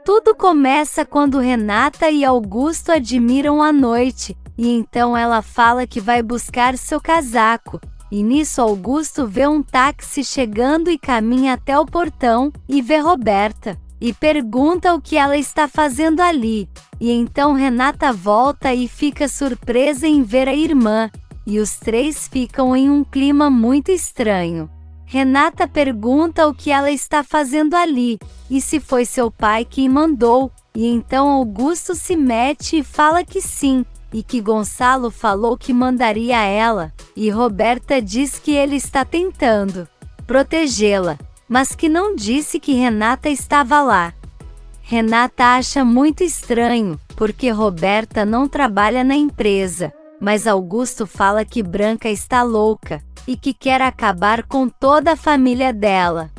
Tudo começa quando Renata e Augusto admiram a noite, e então ela fala que vai buscar seu casaco. E nisso Augusto vê um táxi chegando e caminha até o portão, e vê Roberta, e pergunta o que ela está fazendo ali. E então Renata volta e fica surpresa em ver a irmã, e os três ficam em um clima muito estranho. Renata pergunta o que ela está fazendo ali, e se foi seu pai que mandou, e então Augusto se mete e fala que sim, e que Gonçalo falou que mandaria ela, e Roberta diz que ele está tentando protegê-la, mas que não disse que Renata estava lá. Renata acha muito estranho, porque Roberta não trabalha na empresa, mas Augusto fala que Branca está louca, e que quer acabar com toda a família dela.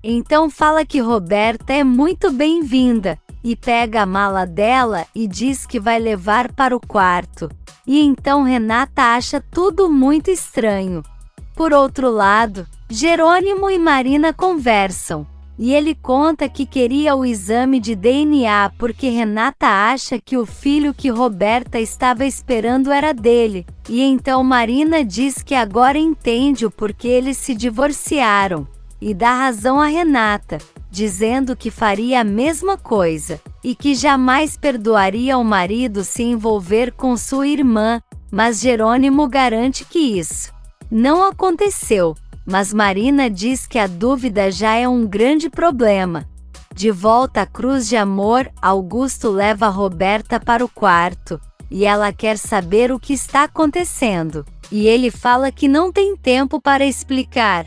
Então fala que Roberta é muito bem-vinda, e pega a mala dela e diz que vai levar para o quarto. E então Renata acha tudo muito estranho. Por outro lado, Jerônimo e Marina conversam, e ele conta que queria o exame de DNA porque Renata acha que o filho que Roberta estava esperando era dele, e então Marina diz que agora entende o porquê eles se divorciaram, e dá razão a Renata, dizendo que faria a mesma coisa, e que jamais perdoaria o marido se envolver com sua irmã, mas Jerônimo garante que isso não aconteceu, mas Marina diz que a dúvida já é um grande problema. De volta à Cruz de Amor, Augusto leva Roberta para o quarto, e ela quer saber o que está acontecendo, e ele fala que não tem tempo para explicar.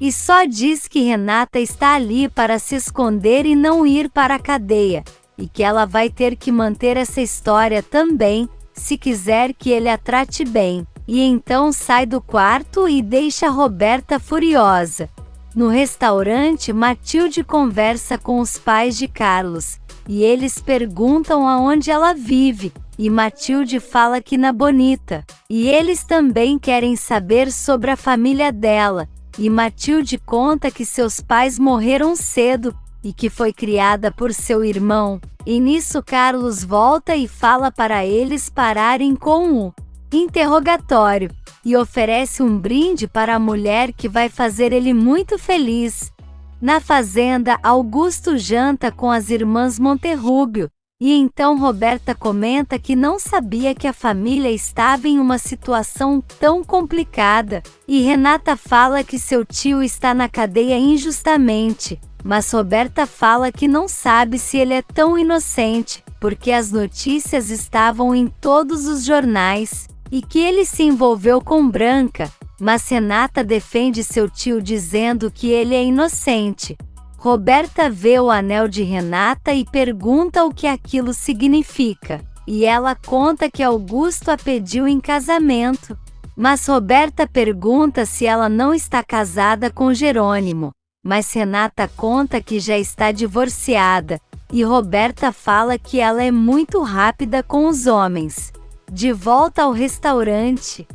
E só diz que Renata está ali para se esconder e não ir para a cadeia, e que ela vai ter que manter essa história também, se quiser que ele a trate bem, e então sai do quarto e deixa Roberta furiosa. No restaurante, Matilde conversa com os pais de Carlos, e eles perguntam aonde ela vive, e Matilde fala que na Bonita, e eles também querem saber sobre a família dela. E Matilde conta que seus pais morreram cedo, e que foi criada por seu irmão, e nisso Carlos volta e fala para eles pararem com o interrogatório, e oferece um brinde para a mulher que vai fazer ele muito feliz. Na fazenda, Augusto janta com as irmãs Monterrubio, e então Roberta comenta que não sabia que a família estava em uma situação tão complicada, e Renata fala que seu tio está na cadeia injustamente, mas Roberta fala que não sabe se ele é tão inocente, porque as notícias estavam em todos os jornais, e que ele se envolveu com Branca, mas Renata defende seu tio dizendo que ele é inocente. Roberta vê o anel de Renata e pergunta o que aquilo significa, e ela conta que Augusto a pediu em casamento. Mas Roberta pergunta se ela não está casada com Jerônimo, mas Renata conta que já está divorciada, e Roberta fala que ela é muito rápida com os homens. De volta ao restaurante,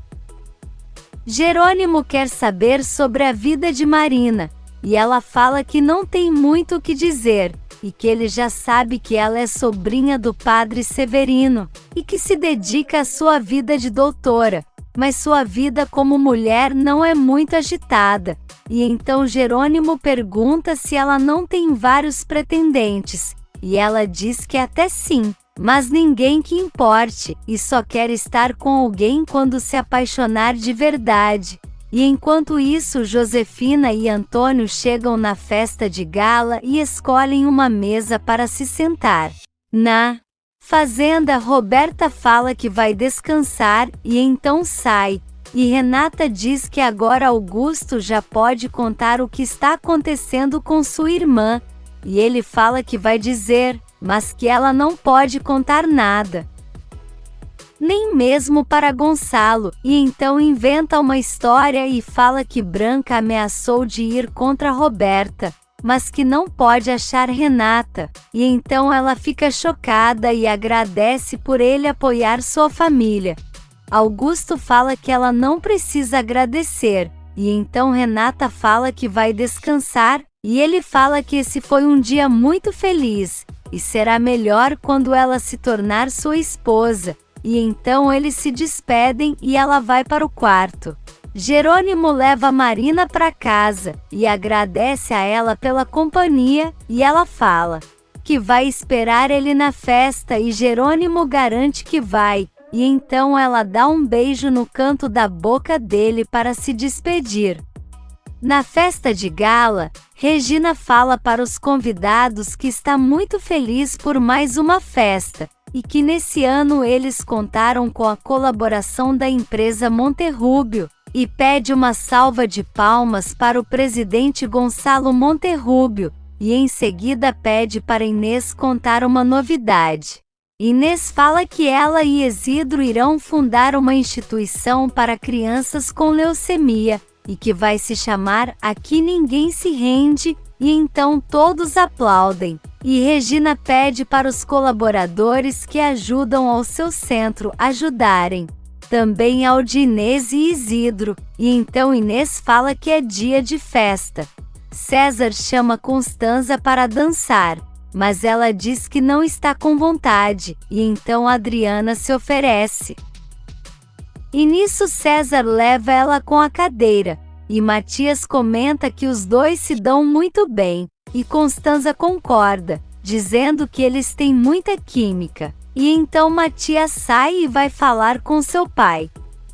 Jerônimo quer saber sobre a vida de Marina, e ela fala que não tem muito o que dizer, e que ele já sabe que ela é sobrinha do padre Severino, e que se dedica à sua vida de doutora, mas sua vida como mulher não é muito agitada, e então Jerônimo pergunta se ela não tem vários pretendentes, e ela diz que até sim, mas ninguém que importe, e só quer estar com alguém quando se apaixonar de verdade. E enquanto isso, Josefina e Antônio chegam na festa de gala e escolhem uma mesa para se sentar. Na fazenda, Roberta fala que vai descansar e então sai, e Renata diz que agora Augusto já pode contar o que está acontecendo com sua irmã, e ele fala que vai dizer, mas que ela não pode contar nada, nem mesmo para Gonçalo, e então inventa uma história e fala que Branca ameaçou de ir contra Roberta, mas que não pode achar Renata, e então ela fica chocada e agradece por ele apoiar sua família. Augusto fala que ela não precisa agradecer, e então Renata fala que vai descansar, E ele fala que esse foi um dia muito feliz, e será melhor quando ela se tornar sua esposa. E então eles se despedem e ela vai para o quarto. Jerônimo leva Marina para casa e agradece a ela pela companhia, e ela fala que vai esperar ele na festa e Jerônimo garante que vai, e então ela dá um beijo no canto da boca dele para se despedir. Na festa de gala, Regina fala para os convidados que está muito feliz por mais uma festa, e que nesse ano eles contaram com a colaboração da empresa Monterrubio, e pede uma salva de palmas para o presidente Gonçalo Monterrubio, e em seguida pede para Inês contar uma novidade. Inês fala que ela e Isidro irão fundar uma instituição para crianças com leucemia, e que vai se chamar Aqui Ninguém Se Rende, e então todos aplaudem. E Regina pede para os colaboradores que ajudam ao seu centro ajudarem também ao de Inês e Isidro, e então Inês fala que é dia de festa. César chama Constanza para dançar, mas ela diz que não está com vontade, e então Adriana se oferece. E nisso César leva ela com a cadeira, e Matias comenta que os dois se dão muito bem, e Constanza concorda, dizendo que eles têm muita química. E então Matias sai e vai falar com seu pai.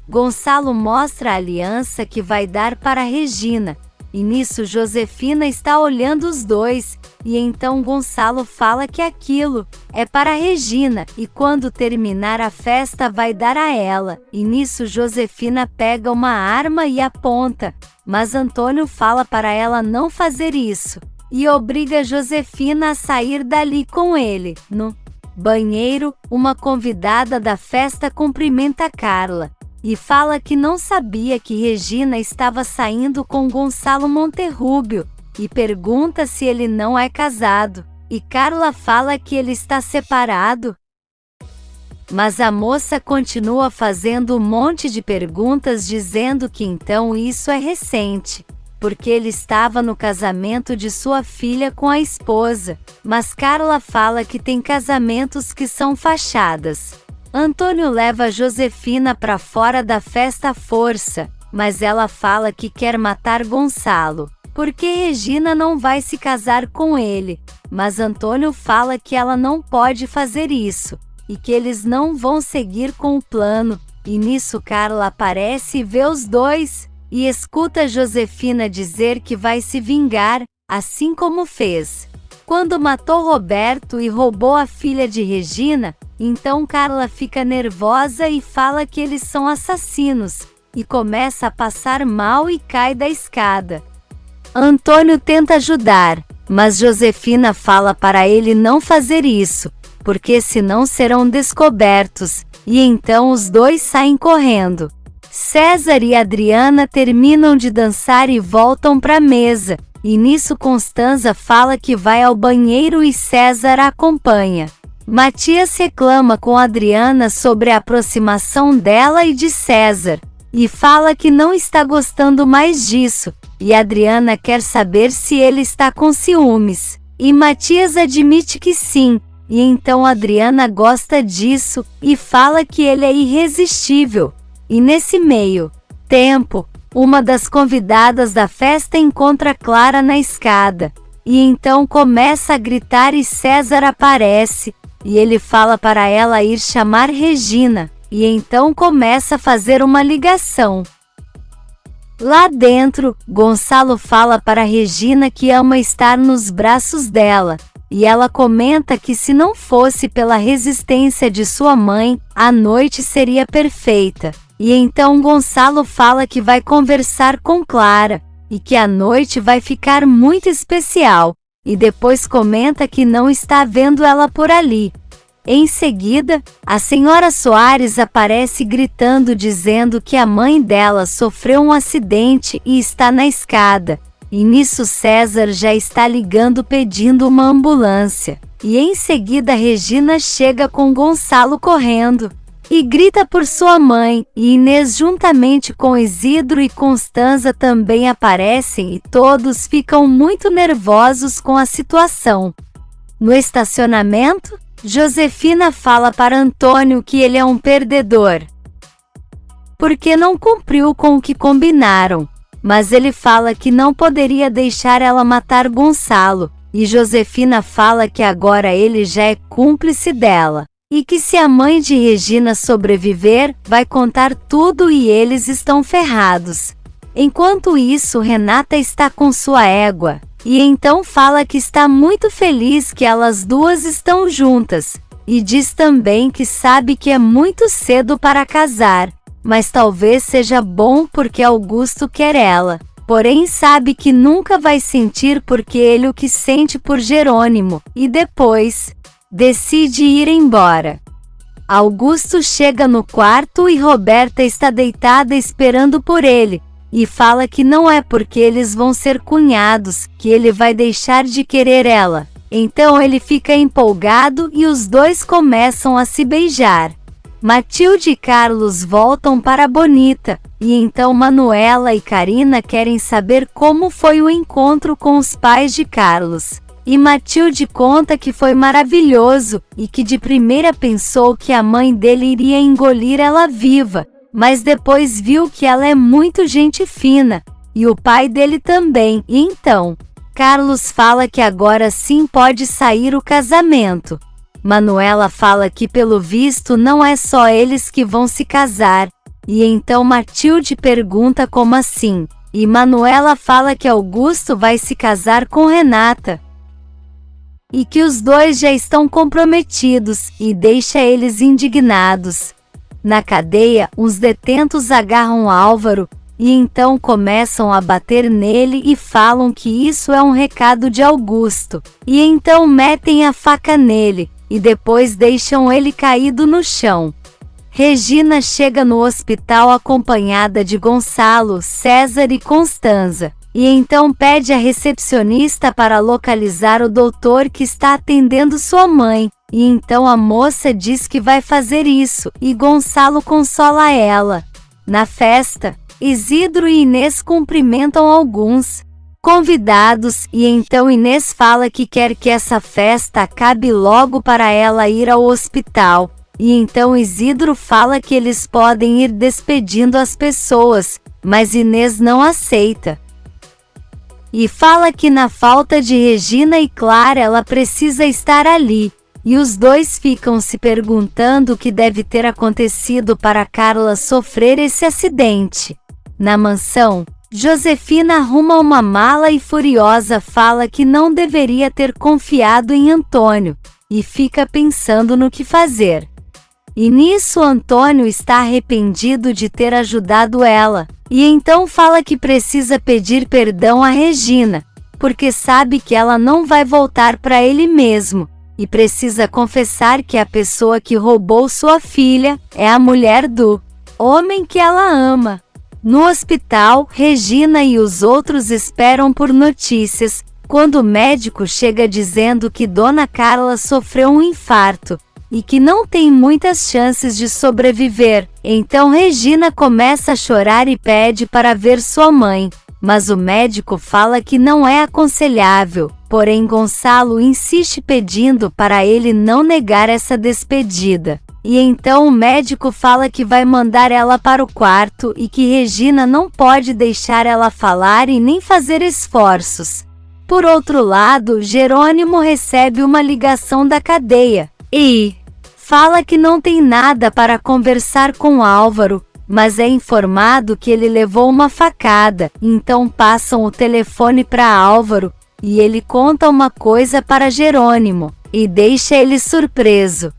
Gonçalo mostra a aliança que vai dar para Regina, e nisso Josefina está olhando os dois, e então Gonçalo fala que aquilo é para Regina, e quando terminar a festa vai dar a ela, e nisso Josefina pega uma arma e aponta, mas Antônio fala para ela não fazer isso, e obriga Josefina a sair dali com ele. No banheiro, uma convidada da festa cumprimenta Carla, e fala que não sabia que Regina estava saindo com Gonçalo Monterrubio, e pergunta se ele não é casado, e Carla fala que ele está separado. Mas a moça continua fazendo um monte de perguntas dizendo que então isso é recente, porque ele estava no casamento de sua filha com a esposa, mas Carla fala que tem casamentos que são fachadas. Antônio leva Josefina para fora da festa à força, mas ela fala que quer matar Gonçalo, porque Regina não vai se casar com ele, mas Antônio fala que ela não pode fazer isso, e que eles não vão seguir com o plano, e nisso Carla aparece e vê os dois, e escuta Josefina dizer que vai se vingar, assim como fez quando matou Roberto e roubou a filha de Regina. Então Carla fica nervosa e fala que eles são assassinos, e começa a passar mal e cai da escada. Antônio tenta ajudar, mas Josefina fala para ele não fazer isso, porque senão serão descobertos, e então os dois saem correndo. César e Adriana terminam de dançar e voltam para a mesa, e nisso Constanza fala que vai ao banheiro e César a acompanha. Matias reclama com Adriana sobre a aproximação dela e de César, e fala que não está gostando mais disso, e Adriana quer saber se ele está com ciúmes, e Matias admite que sim, e então Adriana gosta disso, e fala que ele é irresistível. E nesse meio tempo, uma das convidadas da festa encontra Clara na escada, e então começa a gritar e César aparece, e ele fala para ela ir chamar Regina, e então começa a fazer uma ligação. Lá dentro, Gonçalo fala para Regina que ama estar nos braços dela, e ela comenta que se não fosse pela resistência de sua mãe, a noite seria perfeita. E então Gonçalo fala que vai conversar com Clara, e que a noite vai ficar muito especial, e depois comenta que não está vendo ela por ali. Em seguida, a senhora Soares aparece gritando dizendo que a mãe dela sofreu um acidente e está na escada, e nisso César já está ligando pedindo uma ambulância, e em seguida Regina chega com Gonçalo correndo. e grita por sua mãe, e Inês juntamente com Isidro e Constanza também aparecem e todos ficam muito nervosos com a situação. No estacionamento, Josefina fala para Antônio que ele é um perdedor, porque não cumpriu com o que combinaram, mas ele fala que não poderia deixar ela matar Gonçalo, e Josefina fala que agora ele já é cúmplice dela. E que se a mãe de Regina sobreviver, vai contar tudo e eles estão ferrados. Enquanto isso, Renata está com sua égua, e então fala que está muito feliz que elas duas estão juntas, e diz também que sabe que é muito cedo para casar, mas talvez seja bom porque Augusto quer ela, porém sabe que nunca vai sentir porque ele o que sente por Jerônimo, e depois decide ir embora. Augusto chega no quarto e Roberta está deitada esperando por ele, e fala que não é porque eles vão ser cunhados que ele vai deixar de querer ela. Então ele fica empolgado e os dois começam a se beijar. Matilde e Carlos voltam para Bonita, e então Manuela e Carina querem saber como foi o encontro com os pais de Carlos. E Matilde conta que foi maravilhoso, e que de primeira pensou que a mãe dele iria engolir ela viva, mas depois viu que ela é muito gente fina, e o pai dele também, e então Carlos fala que agora sim pode sair o casamento. Manuela fala que pelo visto não é só eles que vão se casar, e então Matilde pergunta como assim, e Manuela fala que Augusto vai se casar com Renata, e que os dois já estão comprometidos, e deixa eles indignados. Na cadeia, os detentos agarram Álvaro, e então começam a bater nele e falam que isso é um recado de Augusto, e então metem a faca nele, e depois deixam ele caído no chão. Regina chega no hospital acompanhada de Gonçalo, César e Constanza. E então pede à recepcionista para localizar o doutor que está atendendo sua mãe, e então a moça diz que vai fazer isso, e Gonçalo consola ela. Na festa, Isidro e Inês cumprimentam alguns convidados, e então Inês fala que quer que essa festa acabe logo para ela ir ao hospital, e então Isidro fala que eles podem ir despedindo as pessoas, mas Inês não aceita. E fala que na falta de Regina e Clara ela precisa estar ali, e os dois ficam se perguntando o que deve ter acontecido para Carla sofrer esse acidente. Na mansão, Josefina arruma uma mala e furiosa fala que não deveria ter confiado em Antônio, e fica pensando no que fazer. E nisso Antônio está arrependido de ter ajudado ela, e então fala que precisa pedir perdão a Regina, porque sabe que ela não vai voltar para ele mesmo, e precisa confessar que a pessoa que roubou sua filha é a mulher do homem que ela ama. No hospital, Regina e os outros esperam por notícias, quando o médico chega dizendo que Dona Carla sofreu um infarto, e que não tem muitas chances de sobreviver. Então Regina começa a chorar e pede para ver sua mãe, mas o médico fala que não é aconselhável, porém Gonçalo insiste pedindo para ele não negar essa despedida. E então o médico fala que vai mandar ela para o quarto e que Regina não pode deixar ela falar e nem fazer esforços. Por outro lado, Jerônimo recebe uma ligação da cadeia, e fala que não tem nada para conversar com Álvaro, mas é informado que ele levou uma facada, então passam o telefone para Álvaro, e ele conta uma coisa para Jerônimo, e deixa ele surpreso.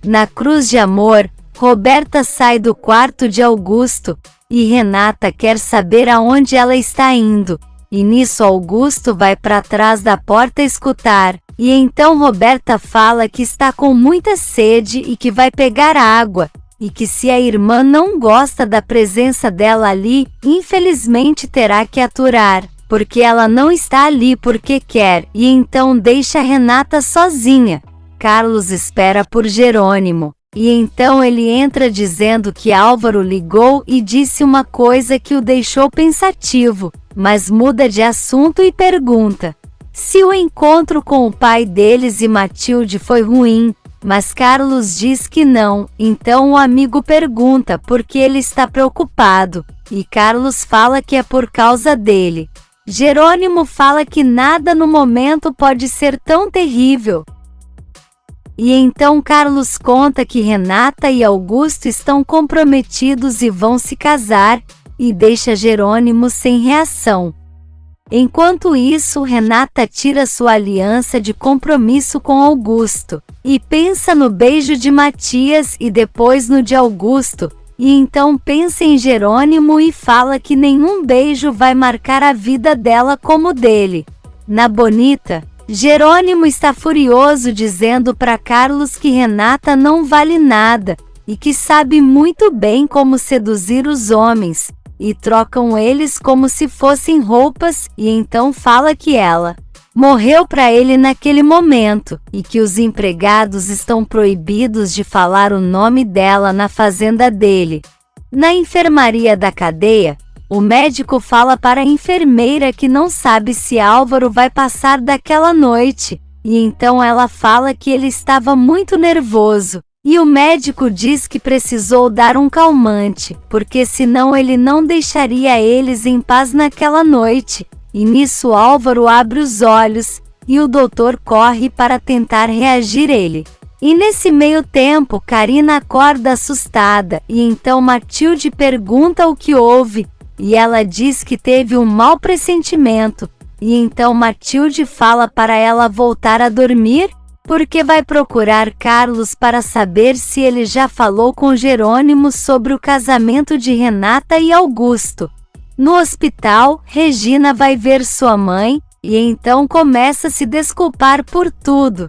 Na Cruz de Amor, Roberta sai do quarto de Augusto, e Renata quer saber aonde ela está indo, e nisso Augusto vai para trás da porta escutar. E então Roberta fala que está com muita sede e que vai pegar água, e que se a irmã não gosta da presença dela ali, infelizmente terá que aturar, porque ela não está ali porque quer, e então deixa Renata sozinha. Carlos espera por Jerônimo, E então ele entra dizendo que Álvaro ligou e disse uma coisa que o deixou pensativo, mas muda de assunto e pergunta se o encontro com o pai deles e Matilde foi ruim, mas Carlos diz que não. Então o amigo pergunta por que ele está preocupado, e Carlos fala que é por causa dele. Jerônimo fala que nada no momento pode ser tão terrível. E então Carlos conta que Renata e Augusto estão comprometidos e vão se casar, e deixa Jerônimo sem reação. Enquanto isso, Renata tira sua aliança de compromisso com Augusto, e pensa no beijo de Matias e depois no de Augusto, e então pensa em Jerônimo e fala que nenhum beijo vai marcar a vida dela como o dele. Na Bonita, Jerônimo está furioso dizendo para Carlos que Renata não vale nada, e que sabe muito bem como seduzir os homens, e trocam eles como se fossem roupas, e então fala que ela morreu para ele naquele momento, e que os empregados estão proibidos de falar o nome dela na fazenda dele. Na enfermaria da cadeia, o médico fala para a enfermeira que não sabe se Álvaro vai passar daquela noite, e então ela fala que ele estava muito nervoso. E o médico diz que precisou dar um calmante, porque senão ele não deixaria eles em paz naquela noite. E nisso Álvaro abre os olhos, e o doutor corre para tentar reagir ele. E nesse meio tempo Carina acorda assustada, e então Matilde pergunta o que houve, e ela diz que teve um mau pressentimento. E então Matilde fala para ela voltar a dormir, porque vai procurar Carlos para saber se ele já falou com Jerônimo sobre o casamento de Renata e Augusto. No hospital, Regina vai ver sua mãe, e então começa a se desculpar por tudo.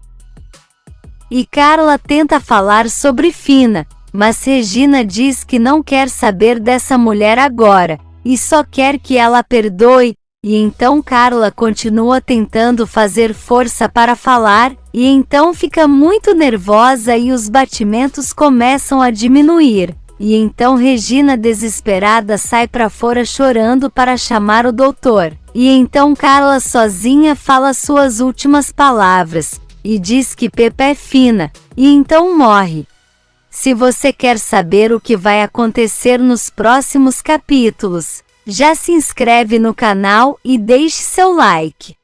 E Carla tenta falar sobre Fina, mas Regina diz que não quer saber dessa mulher agora, e só quer que ela perdoe. E então Carla continua tentando fazer força para falar, e então fica muito nervosa e os batimentos começam a diminuir. E então Regina, desesperada, sai para fora chorando para chamar o doutor. E então Carla sozinha fala suas últimas palavras, e diz que Pepa é fina, e então morre. Se você quer saber o que vai acontecer nos próximos capítulos, já se inscreve no canal e deixe seu like.